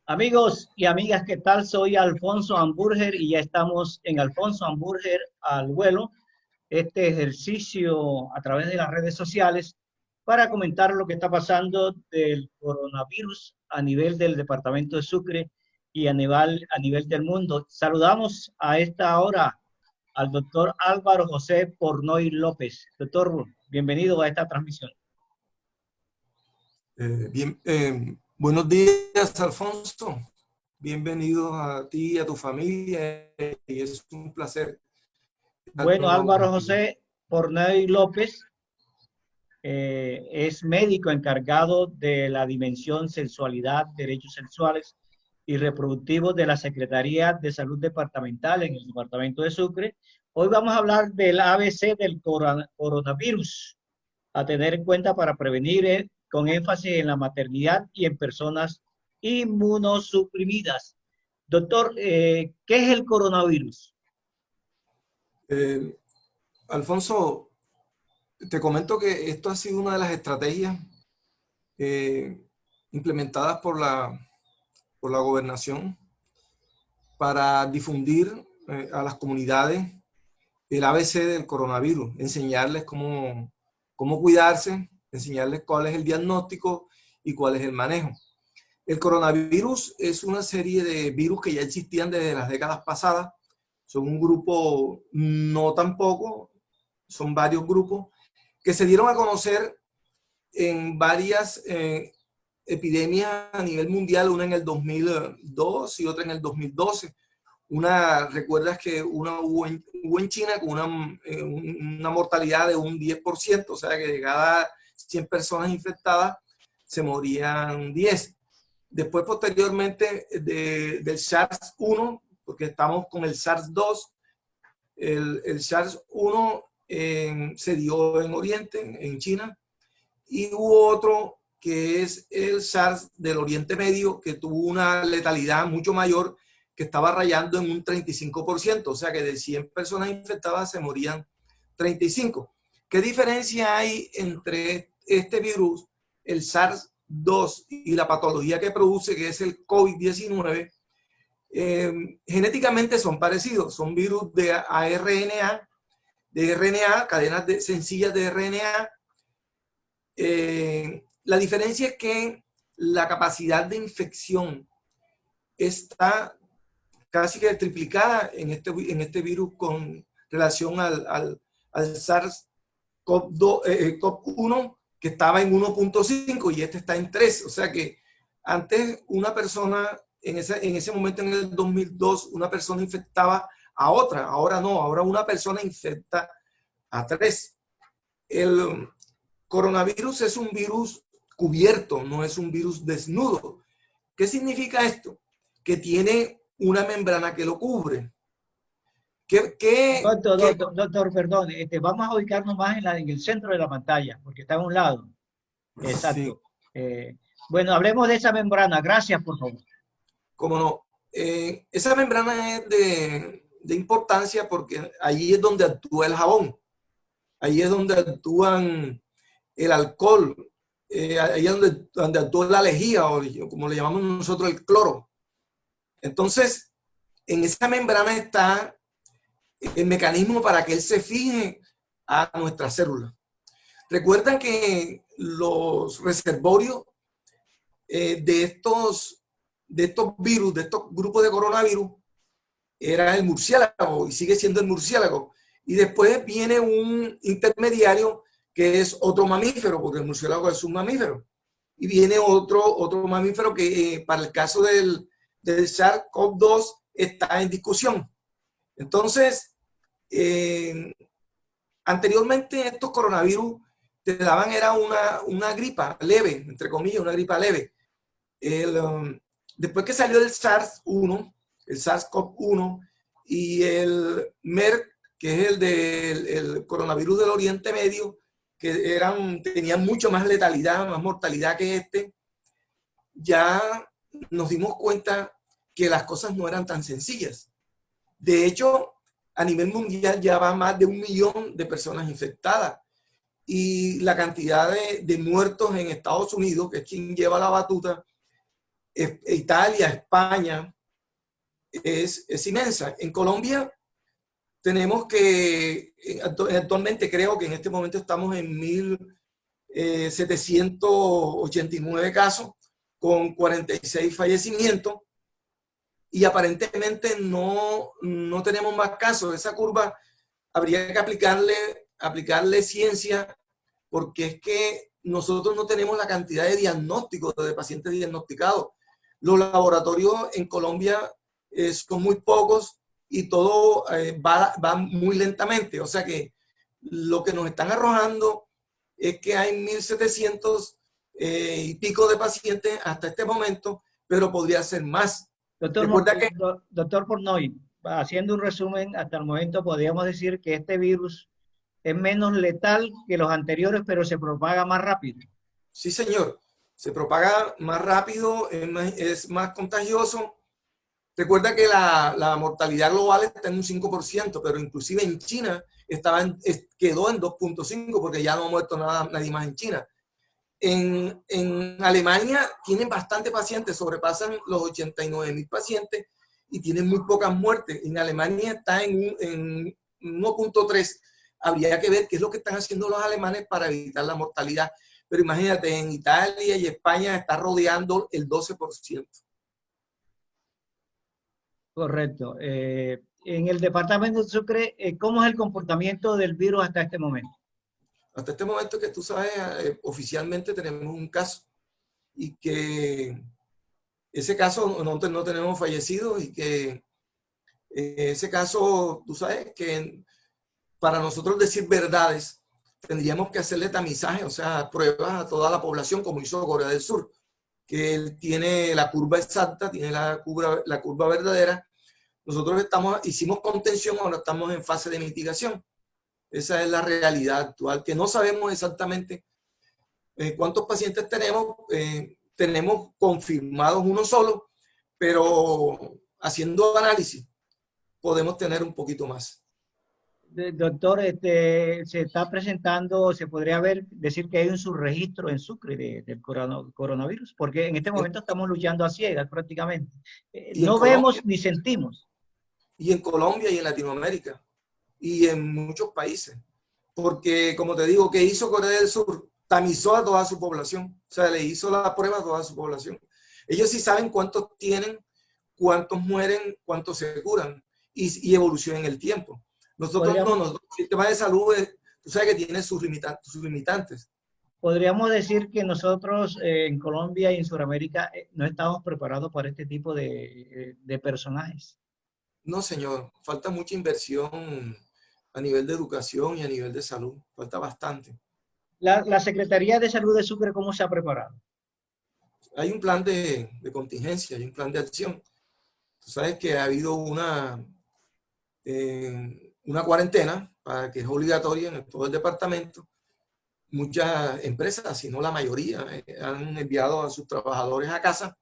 Amigos y amigas, ¿qué tal? Soy Alfonso Hamburger y ya estamos en Alfonso Hamburger al vuelo, este ejercicio a través de las redes sociales para comentar lo que está pasando del coronavirus a nivel del departamento de Sucre y a nivel del mundo. Saludamos a esta hora al doctor Álvaro José Pornoy López. Doctor, bienvenido a esta transmisión. Buenos días, Alfonso. Bienvenido a ti y a tu familia. Y es un placer. Bueno, Álvaro José Pornoy López es médico encargado de la dimensión sexualidad, derechos sexuales y reproductivos de la Secretaría de Salud Departamental en el departamento de Sucre. Hoy vamos a hablar del ABC del coronavirus, a tener en cuenta para prevenir con énfasis en la maternidad y en personas inmunosuprimidas. Doctor, ¿qué es el coronavirus? Alfonso, te comento que esto ha sido una de las estrategias implementadas por la gobernación para difundir a las comunidades el ABC del coronavirus, enseñarles cómo cuidarse, enseñarles cuál es el diagnóstico y cuál es el manejo. El coronavirus es una serie de virus que ya existían desde las décadas pasadas. Son un grupo, no tampoco, son varios grupos que se dieron a conocer en varias epidemias a nivel mundial, una en el 2002 y otra en el 2012. Recuerdas que una hubo en China con una mortalidad de un 10%, o sea que de cada 100 personas infectadas se morían 10. Después, posteriormente, del SARS-1, porque estamos con el SARS-2, el SARS-1 se dio en Oriente, en China, y hubo otro que es el SARS del Oriente Medio, que tuvo una letalidad mucho mayor, que estaba rayando en un 35%, o sea que de 100 personas infectadas se morían 35. ¿Qué diferencia hay entre este virus, el SARS-2, y la patología que produce, que es el COVID-19? Genéticamente son parecidos, son virus de RNA, cadenas sencillas de RNA. La diferencia es que la capacidad de infección está casi que triplicada en este virus con relación al SARS-CoV-1, que estaba en 1.5 y este está en 3. O sea que antes una persona, en ese momento en el 2002, una persona infectaba a otra. Ahora no, ahora una persona infecta a 3. El coronavirus es un virus cubierto, no es un virus desnudo. ¿Qué significa esto? Que tiene una membrana que lo cubre. Doctor, perdón, vamos a ubicarnos más en el centro de la pantalla, porque está a un lado. Exacto. Sí. Bueno, hablemos de esa membrana. Gracias, por favor. Cómo no. Esa membrana es de importancia porque allí es donde actúa el jabón. Ahí es donde actúan el alcohol. Ahí es donde actúa la lejía, o como le llamamos nosotros, el cloro. Entonces, en esa membrana está el mecanismo para que él se fije a nuestras células. Recuerdan que los reservorios de estos virus, de estos grupos de coronavirus, era el murciélago y sigue siendo el murciélago. Y después viene un intermediario que es otro mamífero, porque el murciélago es un mamífero. Y viene otro mamífero que para el caso del SARS-CoV-2 está en discusión. Entonces, anteriormente estos coronavirus te daban era una gripa leve, entre comillas, una gripa leve. Después que salió el SARS-1, el SARS-CoV-1 y el MERS, que es el coronavirus del Oriente Medio, que tenían mucho más letalidad, más mortalidad que este, ya nos dimos cuenta que las cosas no eran tan sencillas. De hecho, a nivel mundial ya va más de 1 millón de personas infectadas. Y la cantidad de muertos en Estados Unidos, que es quien lleva la batuta, Italia, España, es inmensa. En Colombia tenemos que, actualmente creo que en este momento estamos en 1.789 casos con 46 fallecimientos y aparentemente no tenemos más casos. Esa curva habría que aplicarle ciencia, porque es que nosotros no tenemos la cantidad de diagnósticos de pacientes diagnosticados. Los laboratorios en Colombia son muy pocos y todo va muy lentamente. O sea que lo que nos están arrojando es que hay 1.700 y pico de pacientes hasta este momento, pero podría ser más. Doctor Portnoy, haciendo un resumen, hasta el momento podríamos decir que este virus es menos letal que los anteriores, pero se propaga más rápido. Sí, señor. Se propaga más rápido, es más contagioso. Recuerda que la mortalidad global está en un 5%, pero inclusive en China quedó en 2.5% porque ya no ha muerto nadie más en China. En Alemania tienen bastante pacientes, sobrepasan los 89.000 pacientes y tienen muy pocas muertes. En Alemania está en 1.3. Habría que ver qué es lo que están haciendo los alemanes para evitar la mortalidad. Pero imagínate, en Italia y España está rodeando el 12%. Correcto. En el departamento de Sucre, ¿cómo es el comportamiento del virus hasta este momento? Hasta este momento que tú sabes, oficialmente tenemos un caso y que ese caso no tenemos fallecidos y que ese caso, tú sabes que para nosotros decir verdades tendríamos que hacerle tamizaje, o sea, pruebas a toda la población como hizo Corea del Sur, que él tiene la curva exacta, tiene la curva verdadera. Nosotros hicimos contención, ahora estamos en fase de mitigación. Esa es la realidad actual, que no sabemos exactamente cuántos pacientes tenemos. Tenemos confirmados uno solo, pero haciendo análisis podemos tener un poquito más. Doctor, se está presentando, se podría decir que hay un subregistro en Sucre del coronavirus, porque en este momento estamos luchando a ciegas prácticamente. No vemos ni sentimos. Y en Colombia y en Latinoamérica y en muchos países. Porque, como te digo, ¿qué hizo Corea del Sur? Tamizó a toda su población. O sea, le hizo la prueba a toda su población. Ellos sí saben cuántos tienen, cuántos mueren, cuántos se curan y evolucionan en el tiempo. Nosotros no, el sistema de salud, tú sabes que tiene sus limitantes. Podríamos decir que nosotros en Colombia y en Sudamérica no estamos preparados para este tipo de personajes. No, señor. Falta mucha inversión a nivel de educación y a nivel de salud. Falta bastante. La Secretaría de Salud de Sucre, ¿cómo se ha preparado? Hay un plan de contingencia, hay un plan de acción. Tú sabes que ha habido una cuarentena que es obligatoria en todo el departamento. Muchas empresas, si no la mayoría, han enviado a sus trabajadores a casa.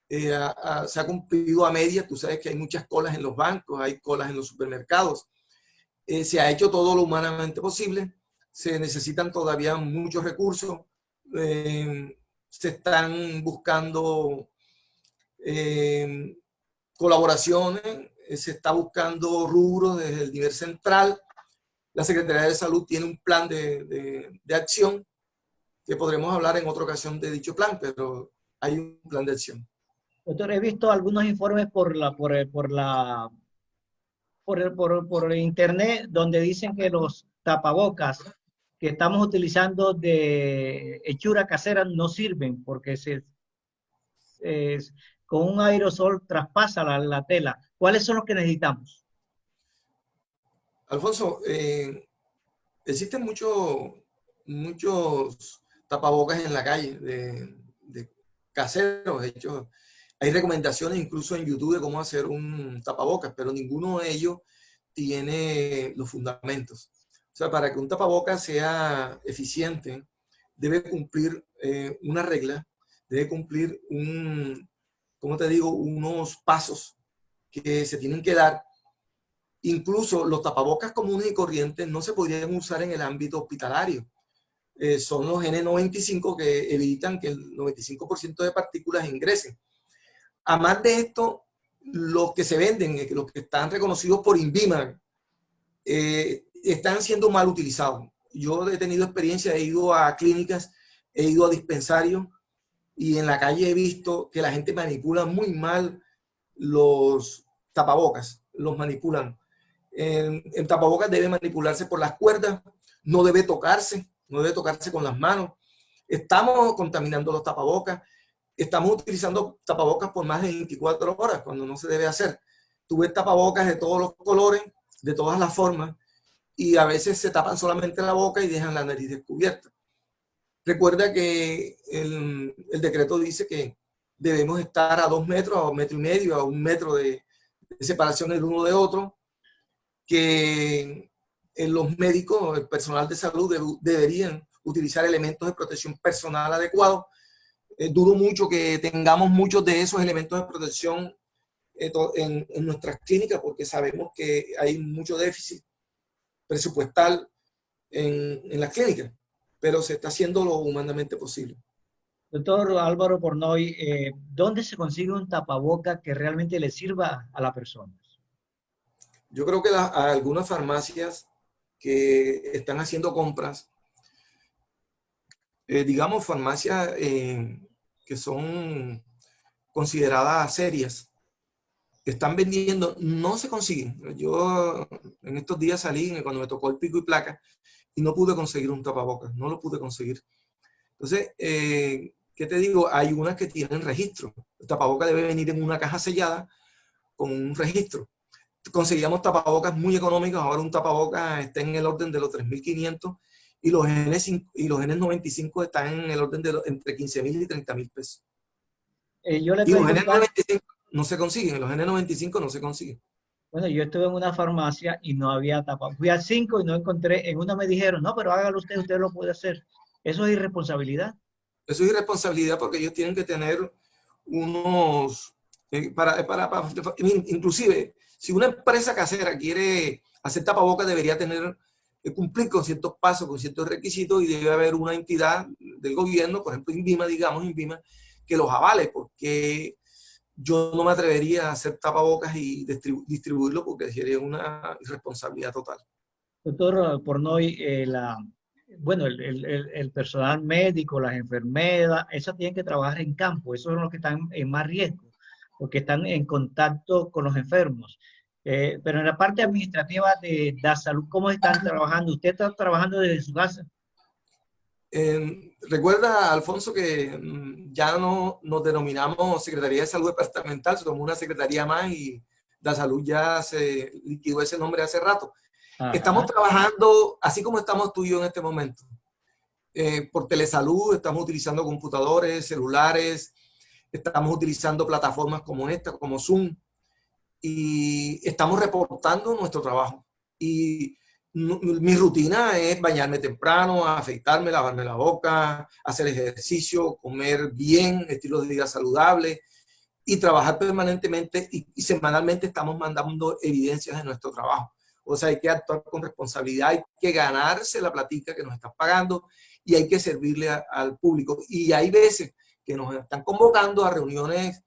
Se ha cumplido a media. Tú sabes que hay muchas colas en los bancos, hay colas en los supermercados. Se ha hecho todo lo humanamente posible. Se necesitan todavía muchos recursos. Se están buscando colaboraciones, se está buscando rubros desde el nivel central. La Secretaría de Salud tiene un plan de acción que podremos hablar en otra ocasión de dicho plan, pero hay un plan de acción. Doctor, he visto algunos informes por internet donde dicen que los tapabocas que estamos utilizando de hechura casera no sirven porque con un aerosol traspasa la tela. ¿Cuáles son los que necesitamos? Alfonso, existen muchos tapabocas en la calle de caseros hechos. Hay recomendaciones incluso en YouTube de cómo hacer un tapabocas, pero ninguno de ellos tiene los fundamentos. O sea, para que un tapabocas sea eficiente, debe cumplir una regla, debe cumplir ¿cómo te digo? Unos pasos que se tienen que dar. Incluso los tapabocas comunes y corrientes no se podrían usar en el ámbito hospitalario. Son los N95 que evitan que el 95% de partículas ingresen. a más de esto, los que se venden, los que están reconocidos por INVIMA, están siendo mal utilizados. Yo he tenido experiencia, he ido a clínicas, he ido a dispensarios y en la calle he visto que la gente manipula muy mal los tapabocas, los manipulan. El tapabocas debe manipularse por las cuerdas, no debe tocarse con las manos. Estamos contaminando los tapabocas, estamos utilizando tapabocas por más de 24 horas, cuando no se debe hacer. Tú ves tapabocas de todos los colores, de todas las formas, y a veces se tapan solamente la boca y dejan la nariz descubierta. Recuerda que el decreto dice que debemos estar a 2 metros, a 1,5 metros, a 1 metro de separación el uno de otro, que los médicos, el personal de salud deberían utilizar elementos de protección personal adecuados. Dudo mucho que tengamos muchos de esos elementos de protección en nuestras clínicas, porque sabemos que hay mucho déficit presupuestal en las clínicas, pero se está haciendo lo humanamente posible. Doctor Álvaro Pornoy, ¿dónde se consigue un tapaboca que realmente le sirva a la persona? Yo creo que algunas farmacias que están haciendo compras, digamos farmacias que son consideradas serias, que están vendiendo, no se consiguen. Yo en estos días salí cuando me tocó el pico y placa y no pude conseguir un tapabocas, no lo pude conseguir. Entonces, ¿qué te digo? Hay unas que tienen registro. El tapabocas debe venir en una caja sellada con un registro. Conseguíamos tapabocas muy económicos, ahora un tapabocas está en el orden de los 3.500 y los N95 están en el orden de entre 15.000 y 30.000 pesos. Yo le y los N95 no se consiguen, los N95 no se consiguen. Bueno, yo estuve en una farmacia y no había tapabocas. Fui a 5 y no encontré, en una me dijeron, no, pero hágalo usted, usted lo puede hacer. Eso es irresponsabilidad. Eso es irresponsabilidad porque ellos tienen que tener unos, inclusive, si una empresa casera quiere hacer tapabocas, debería cumplir con ciertos pasos, con ciertos requisitos, y debe haber una entidad del gobierno, por ejemplo, INVIMA, que los avale, porque yo no me atrevería a hacer tapabocas y distribuirlo porque sería una irresponsabilidad total. Doctor Pornoy, bueno, el personal médico, las enfermeras, esas tienen que trabajar en campo, esos son los que están en más riesgo, porque están en contacto con los enfermos. Pero en la parte administrativa de la salud, ¿cómo están trabajando? ¿Usted está trabajando desde su casa? Recuerda, Alfonso, que ya no nos denominamos Secretaría de Salud Departamental, somos una secretaría más y la salud ya se liquidó ese nombre hace rato. Ajá. Estamos trabajando, así como estamos tú y yo en este momento, por telesalud, estamos utilizando computadores, celulares, estamos utilizando plataformas como esta, como Zoom, y estamos reportando nuestro trabajo. Y mi rutina es bañarme temprano, afeitarme, lavarme la boca, hacer ejercicio, comer bien, estilos de vida saludables y trabajar permanentemente y semanalmente estamos mandando evidencias de nuestro trabajo. O sea, hay que actuar con responsabilidad, hay que ganarse la platica que nos están pagando y hay que servirle al público. Y hay veces que nos están convocando a reuniones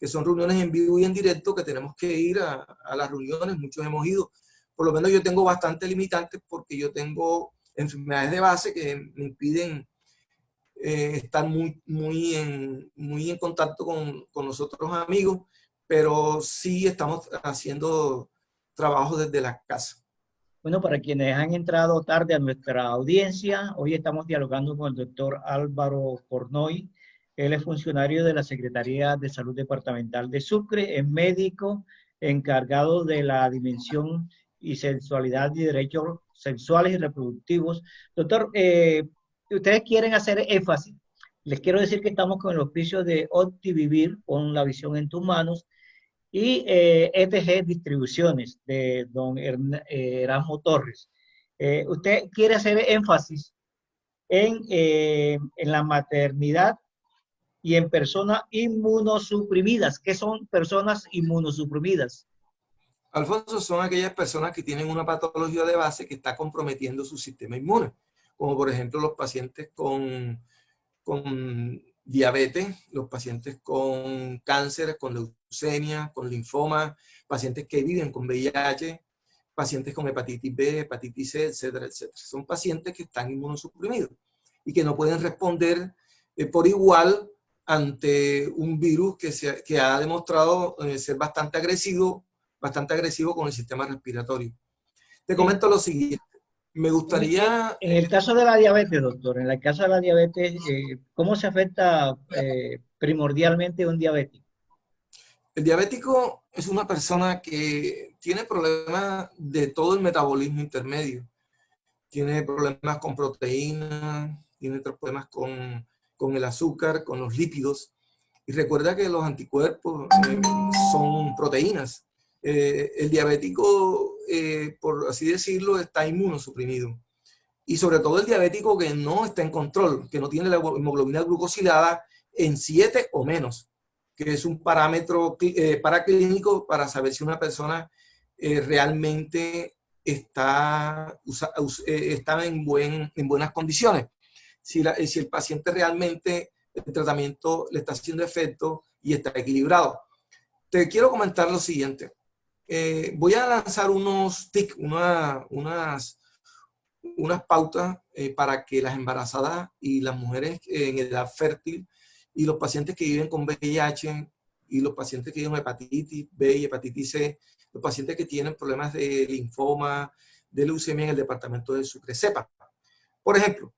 que son reuniones en vivo y en directo, que tenemos que ir a las reuniones, muchos hemos ido. Por lo menos yo tengo bastante limitantes porque yo tengo enfermedades de base que me impiden estar muy en contacto con los otros amigos, pero sí estamos haciendo trabajo desde la casa. Bueno, para quienes han entrado tarde a nuestra audiencia, hoy estamos dialogando con el doctor Álvaro Pornoy. Él es funcionario de la Secretaría de Salud Departamental de Sucre, es médico encargado de la dimensión y sexualidad y derechos sexuales y reproductivos. Doctor, ustedes quieren hacer énfasis. Les quiero decir que estamos con el auspicio de OptiVivir, con la visión en tus manos, y ETG Distribuciones, de don Erasmo Torres. Usted quiere hacer énfasis en la maternidad y en personas inmunosuprimidas. ¿Qué son personas inmunosuprimidas? Alfonso, son aquellas personas que tienen una patología de base que está comprometiendo su sistema inmune, como por ejemplo los pacientes con diabetes, los pacientes con cáncer, con leucemia, con linfoma, pacientes que viven con VIH, pacientes con hepatitis B, hepatitis C, etcétera, etcétera. Son pacientes que están inmunosuprimidos y que no pueden responder por igual ante un virus que ha demostrado ser bastante agresivo con el sistema respiratorio. Te comento lo siguiente. Me gustaría... En el caso de la diabetes, doctor, en el caso de la diabetes, ¿cómo se afecta primordialmente a un diabético? El diabético es una persona que tiene problemas de todo el metabolismo intermedio. Tiene problemas con proteínas, tiene problemas con el azúcar, con los lípidos. Y recuerda que los anticuerpos son proteínas. El diabético, por así decirlo, está inmunosuprimido. Y sobre todo el diabético que no está en control, que no tiene la hemoglobina glucosilada en 7 o menos, que es un parámetro paraclínico para saber si una persona realmente está en buenas condiciones. Si el paciente realmente el tratamiento le está haciendo efecto y está equilibrado. Te quiero comentar lo siguiente. Voy a lanzar unos tips, unas pautas para que las embarazadas y las mujeres en edad fértil y los pacientes que viven con VIH y los pacientes que viven con hepatitis B y hepatitis C, los pacientes que tienen problemas de linfoma, de leucemia en el departamento de Sucre sepan. Por ejemplo,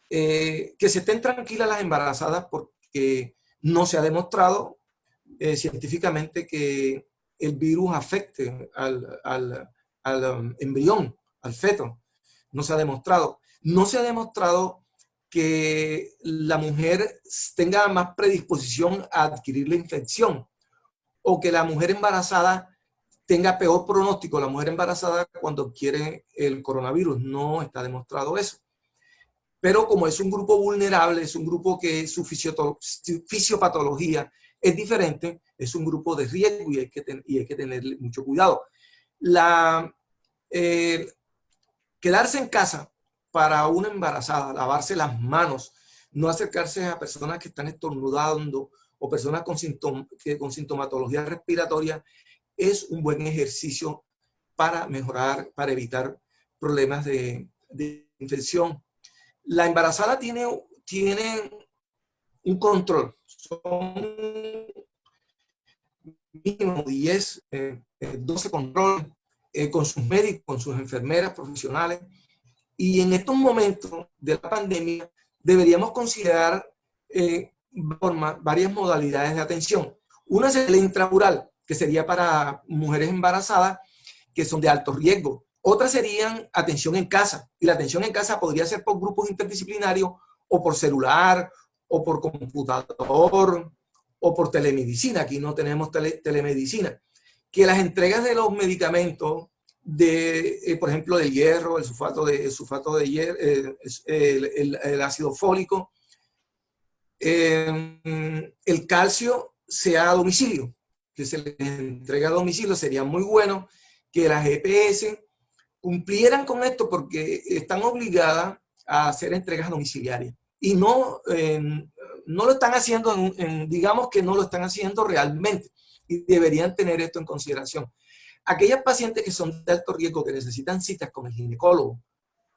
que se estén tranquilas las embarazadas porque no se ha demostrado científicamente que el virus afecte al embrión, al feto. No se ha demostrado. No se ha demostrado que la mujer tenga más predisposición a adquirir la infección o que la mujer embarazada tenga peor pronóstico, la mujer embarazada cuando adquiere el coronavirus. No está demostrado eso. Pero como es un grupo vulnerable, es un grupo que su fisiopatología es diferente, es un grupo de riesgo y hay que tener mucho cuidado. Quedarse en casa para una embarazada, lavarse las manos, no acercarse a personas que están estornudando o personas con sintomatología respiratoria, es un buen ejercicio para mejorar, para evitar problemas de infección. La embarazada tiene un control. Son mínimo 10, 12 controles con sus médicos, con sus enfermeras profesionales. Y en estos momentos de la pandemia deberíamos considerar varias modalidades de atención. Una es la intramural, que sería para mujeres embarazadas que son de alto riesgo. Otras serían atención en casa. Y la atención en casa podría ser por grupos interdisciplinarios o por celular o por computador o por telemedicina. Aquí no tenemos telemedicina. Que las entregas de los medicamentos, por ejemplo, del hierro, el sulfato de hierro, el ácido fólico, el calcio sea a domicilio, que se les entregue a domicilio. Sería muy bueno que las EPS cumplieran con esto porque están obligadas a hacer entregas domiciliarias y no lo están haciendo, digamos que no lo están haciendo realmente y deberían tener esto en consideración. Aquellas pacientes que son de alto riesgo, que necesitan citas con el ginecólogo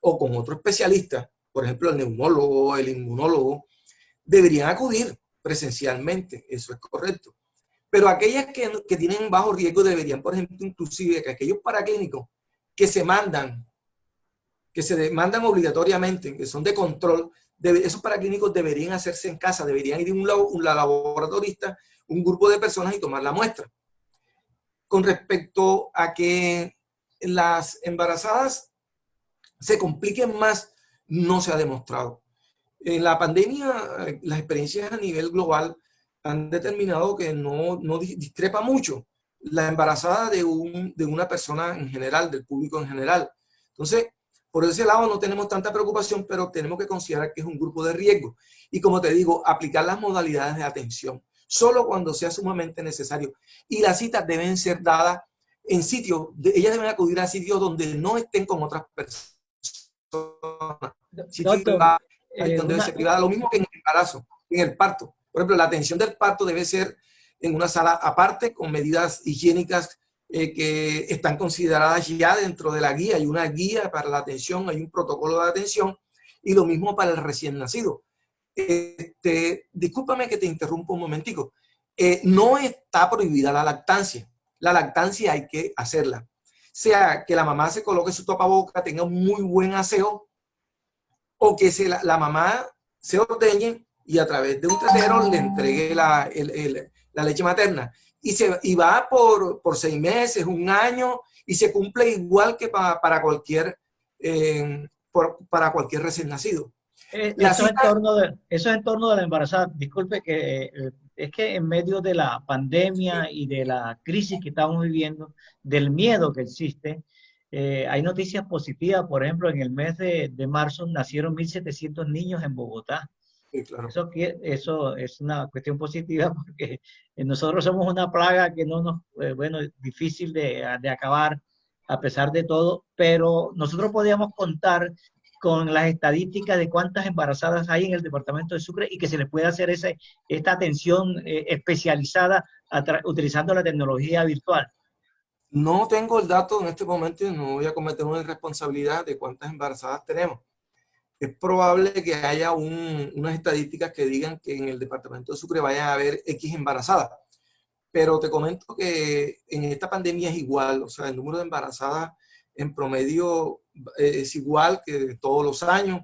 o con otro especialista, por ejemplo el neumólogo, el inmunólogo, deberían acudir presencialmente, eso es correcto. Pero aquellas que tienen bajo riesgo deberían, por ejemplo, inclusive que aquellos paraclínicos que se demandan obligatoriamente, que son de control, esos paraclínicos deberían hacerse en casa, deberían ir a un laboratorista, un grupo de personas y tomar la muestra. Con respecto a que las embarazadas se compliquen más, no se ha demostrado. En la pandemia, las experiencias a nivel global han determinado que no discrepa mucho la embarazada de una persona en general, del público en general. Entonces, por ese lado no tenemos tanta preocupación, pero tenemos que considerar que es un grupo de riesgo. Y como te digo, aplicar las modalidades de atención, solo cuando sea sumamente necesario. Y las citas deben ser dadas en sitios, ellas deben acudir a sitios donde no estén con otras personas. Sitios privados, donde debe ser privada, lo mismo que en el embarazo. en el parto. Por ejemplo, la atención del parto debe ser en una sala aparte, con medidas higiénicas que están consideradas ya dentro de la guía. Hay una guía para la atención, hay un protocolo de atención, y lo mismo para el recién nacido. Discúlpame que te interrumpa un momentico. No está prohibida la lactancia. La lactancia hay que hacerla. Sea que la mamá se coloque su tapaboca, tenga un muy buen aseo, o que la mamá se ordeñe y a través de un tetero le entregue la leche materna. Y va por 6 meses, 1 año, y se cumple igual que para cualquier recién nacido. Eso es en torno de la embarazada. Disculpe que es que en medio de la pandemia y de la crisis que estamos viviendo, del miedo que existe, hay noticias positivas. Por ejemplo, en el mes de marzo nacieron 1.700 niños en Bogotá. Sí, claro. Eso es una cuestión positiva porque nosotros somos una plaga que no nos, bueno, es difícil de acabar a pesar de todo, pero nosotros podíamos contar con las estadísticas de cuántas embarazadas hay en el departamento de Sucre y que se les puede hacer esta atención especializada utilizando la tecnología virtual. No tengo el dato en este momento y no voy a cometer una irresponsabilidad de cuántas embarazadas tenemos. Es probable que haya unas estadísticas que digan que en el departamento de Sucre vaya a haber X embarazadas. Pero te comento que en esta pandemia es igual, o sea, el número de embarazadas en promedio es igual que todos los años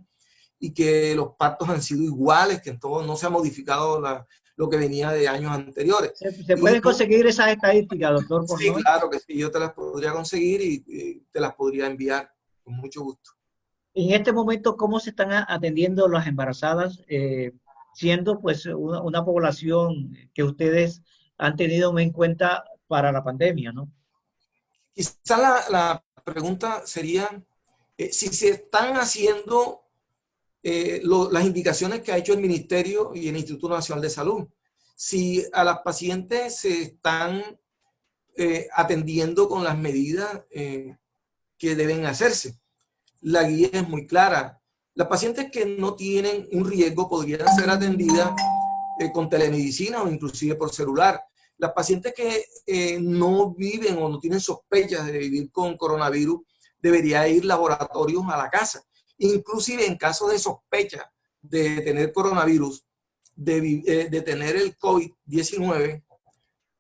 y que los partos han sido iguales, que en todo no se ha modificado lo que venía de años anteriores. ¿Se pueden conseguir esas estadísticas, doctor Pornoy? Sí, claro que sí, yo te las podría conseguir y te las podría enviar con mucho gusto. En este momento, ¿cómo se están atendiendo las embarazadas, siendo pues una población que ustedes han tenido en cuenta para la pandemia, ¿no? Quizá la pregunta sería si se están haciendo las indicaciones que ha hecho el Ministerio y el Instituto Nacional de Salud. Si a las pacientes se están atendiendo con las medidas que deben hacerse. La guía es muy clara. Las pacientes que no tienen un riesgo podrían ser atendidas con telemedicina o inclusive por celular. Las pacientes que no viven o no tienen sospechas de vivir con coronavirus debería ir laboratorios a la casa. Inclusive en caso de sospecha de tener coronavirus, de tener el COVID-19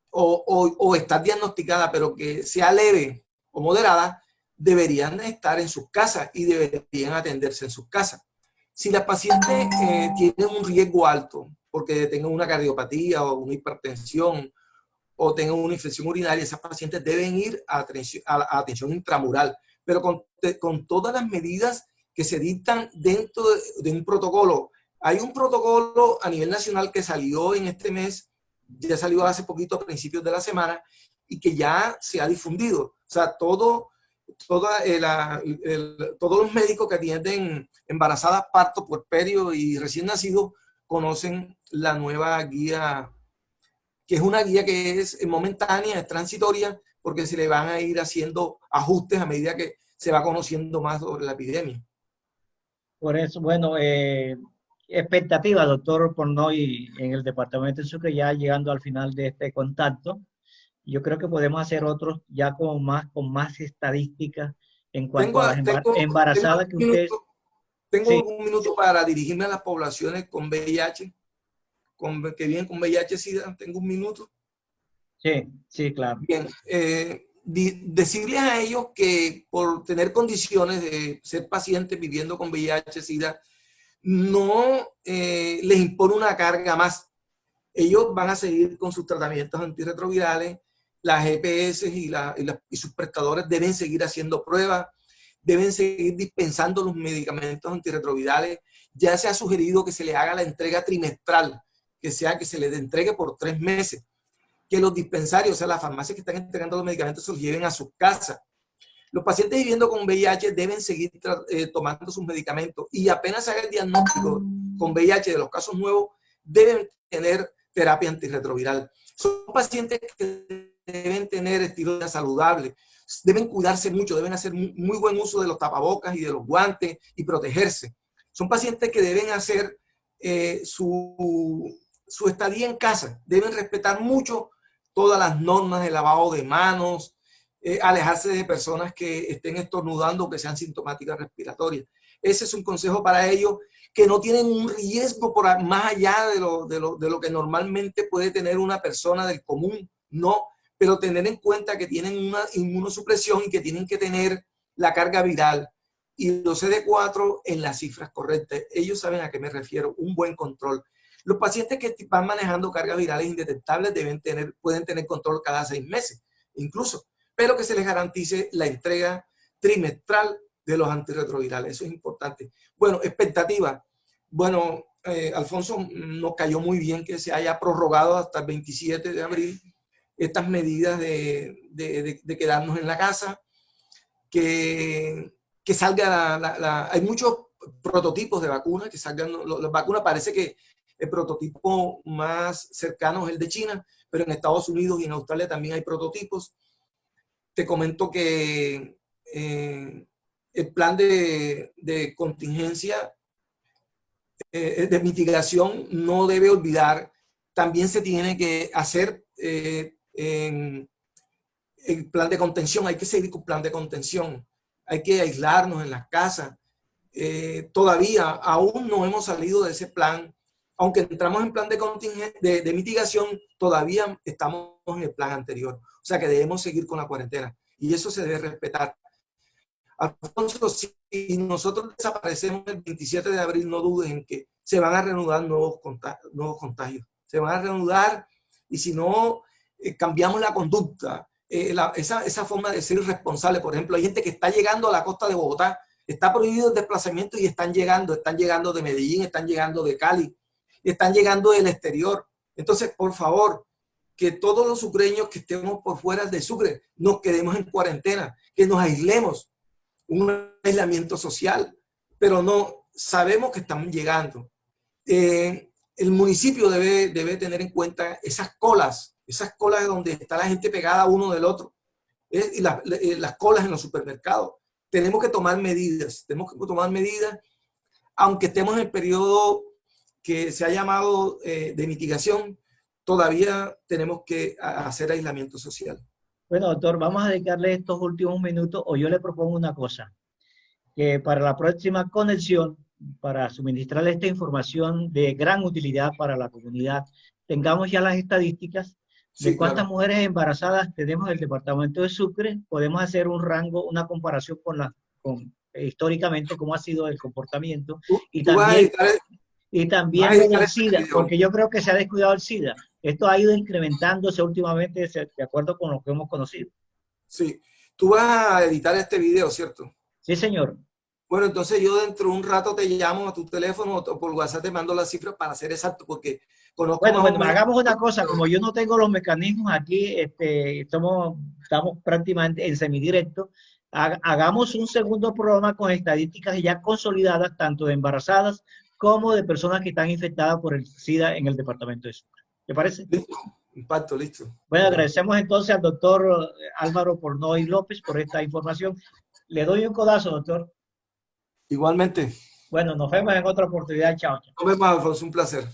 o estar diagnosticada pero que sea leve o moderada, deberían estar en sus casas y deberían atenderse en sus casas. Si las pacientes tienen un riesgo alto porque tengan una cardiopatía o una hipertensión o tengan una infección urinaria, esas pacientes deben ir a atención intramural, pero con todas las medidas que se dictan dentro de un protocolo. Hay un protocolo a nivel nacional que salió en este mes, ya salió hace poquito a principios de la semana, y que ya se ha difundido. O sea, todos los médicos que atienden embarazadas, parto, puerperio y recién nacidos conocen la nueva guía, que es una guía que es momentánea, es transitoria, porque se le van a ir haciendo ajustes a medida que se va conociendo más sobre la epidemia. Por eso, bueno, expectativa, doctor Pornoy, en el departamento de Sucre, ya llegando al final de este contacto. Yo creo que podemos hacer otros ya con más estadísticas en cuanto a las embarazadas que ustedes... Tengo un minuto para dirigirme a las poblaciones con VIH, que viven con VIH-Sida. Tengo un minuto. Sí, sí, claro. Bien, decirles a ellos que por tener condiciones de ser pacientes viviendo con VIH-Sida, no les impone una carga más. Ellos van a seguir con sus tratamientos antirretrovirales, las EPS y sus prestadores deben seguir haciendo pruebas, deben seguir dispensando los medicamentos antirretrovirales. Ya se ha sugerido que se le haga la entrega trimestral, que se les entregue por 3 meses, que los dispensarios, o sea, las farmacias que están entregando los medicamentos, se los lleven a sus casas. Los pacientes viviendo con VIH deben seguir tomando sus medicamentos y apenas se haga el diagnóstico con VIH de los casos nuevos, deben tener terapia antirretroviral. Son pacientes que deben tener estilo de vida saludable, deben cuidarse mucho, deben hacer muy buen uso de los tapabocas y de los guantes y protegerse. Son pacientes que deben hacer su estadía en casa. Deben respetar mucho todas las normas de lavado de manos, alejarse de personas que estén estornudando o que sean sintomáticas respiratorias. Ese es un consejo para ellos, que no tienen un riesgo más allá de lo que normalmente puede tener una persona del común, no, pero tener en cuenta que tienen una inmunosupresión y que tienen que tener la carga viral y los CD4 en las cifras correctas. Ellos saben a qué me refiero, un buen control. Los pacientes que van manejando cargas virales indetectables pueden tener control cada 6 meses, incluso, pero que se les garantice la entrega trimestral de los antirretrovirales. Eso es importante. Bueno, expectativa. Bueno, Alfonso, nos cayó muy bien que se haya prorrogado hasta el 27 de abril estas medidas de quedarnos en la casa, que salga hay muchos prototipos de vacunas, que salgan las vacunas. Parece que el prototipo más cercano es el de China, pero en Estados Unidos y en Australia también hay prototipos. Te comento que el plan de contingencia, de mitigación, no debe olvidar, también se tiene que hacer el plan de contención. Hay que seguir con plan de contención, hay que aislarnos en las casas. Todavía aún no hemos salido de ese plan, aunque entramos en plan de mitigación, todavía estamos en el plan anterior, o sea que debemos seguir con la cuarentena y eso se debe respetar. Alfonso, si nosotros desaparecemos el 27 de abril, no dudes en que se van a reanudar nuevos contagios. Se van a reanudar, y si no cambiamos la conducta, esa forma de ser irresponsable. Por ejemplo, hay gente que está llegando a la costa de Bogotá, está prohibido el desplazamiento y están llegando de Medellín, están llegando de Cali, están llegando del exterior. Entonces, por favor, que todos los sucreños que estemos por fuera de Sucre nos quedemos en cuarentena, que nos aislemos, un aislamiento social, pero no sabemos que estamos llegando. El municipio debe tener en cuenta esas colas donde está la gente pegada uno del otro, y las colas en los supermercados. Tenemos que tomar medidas, aunque estemos en el periodo que se ha llamado de mitigación, todavía tenemos que hacer aislamiento social. Bueno, doctor, vamos a dedicarle estos últimos minutos, o yo le propongo una cosa, que para la próxima conexión, para suministrarle esta información de gran utilidad para la comunidad, tengamos ya las estadísticas de cuántas mujeres embarazadas tenemos en el departamento de Sucre. Podemos hacer un rango, una comparación históricamente cómo ha sido el comportamiento, y también el SIDA, porque yo creo que se ha descuidado el SIDA. Esto ha ido incrementándose últimamente de acuerdo con lo que hemos conocido. Sí. Tú vas a editar este video, ¿cierto? Sí, señor. Bueno, entonces yo dentro de un rato te llamo a tu teléfono o por WhatsApp te mando las cifras para ser exacto, porque conozco... Bueno, hagamos una cosa, como yo no tengo los mecanismos aquí, estamos prácticamente en semidirecto, hagamos un segundo programa con estadísticas ya consolidadas, tanto de embarazadas como de personas que están infectadas por el SIDA en el departamento de Sucre. ¿Te parece? Listo. Impacto, listo. Bueno, agradecemos entonces al doctor Álvaro Pornoy López por esta información. Le doy un codazo, doctor. Igualmente. Bueno, nos vemos en otra oportunidad. Chao. Nos vemos, Alfonso. Un placer.